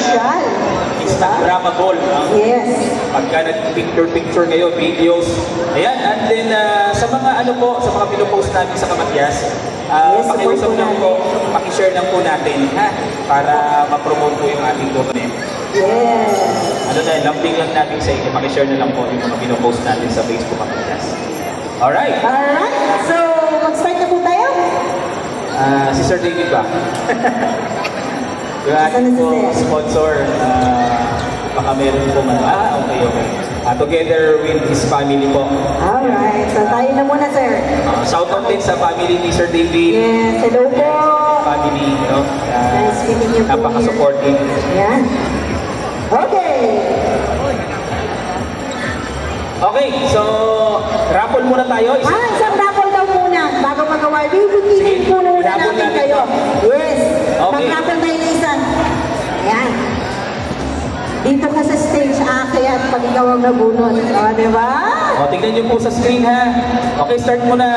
social. Instagramable. Yes. Pagka nag-picture kayo, videos. Ayan, and then sa mga ano po, sa mga pinupost natin sa Kamatyas, pakiusap lang po, pakishare lang po natin, ha? Para ma-promote po yung ating tournament. Yes. Ano na, lambing lang natin sa inyo, pakishare na lang po yung mga pinupost natin sa Facebook Kamatyas. Alright. Alright, so mag-start na po tayo? Si Sir David ba? Yung ating po sponsor, baka meron po man. Okay. Together with his family po. Alright, so tayo na muna, sir. Shout out din sa family ni Sir David. Yes, hello po. Family, no? Nice meeting you po. Napaka-supportive. Yan. Okay. Okay, so raffle muna tayo. Isang raffle daw muna bago mag-award. Bibigyan po muna natin kayo. Yes. Okay. Mag-raffle tayo na isa. Ayan. Dito ka sa stage, kaya pag ikaw ang nabunot. O, diba? Tingnan nyo po sa screen, ha? Okay, start muna,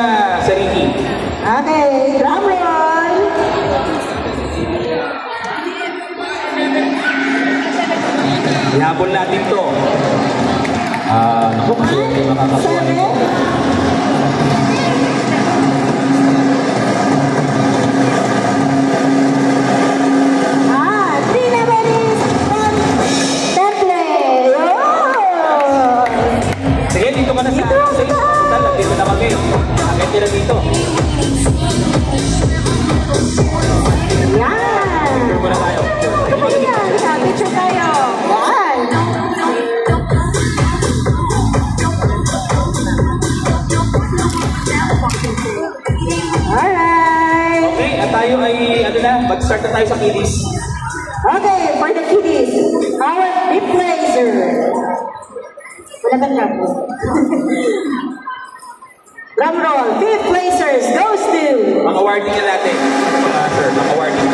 Sir Ricky. Okay, drum roll. Ihabol natin to. Naku, kasi hindi makakakuha nito. Dito ka na sa stage. Total, dito na kami. Akit nila dito. Yan! Picture muna tayo. Picture tayo. Yan! Alright! Okay, at tayo ay, mag-start na tayo sa kiddies. Okay, for the kiddies, our big blazer. Wala bang labo? Drum roll, 5th placers goes to... Mga awarding na natin. Mga sir, mga awarding.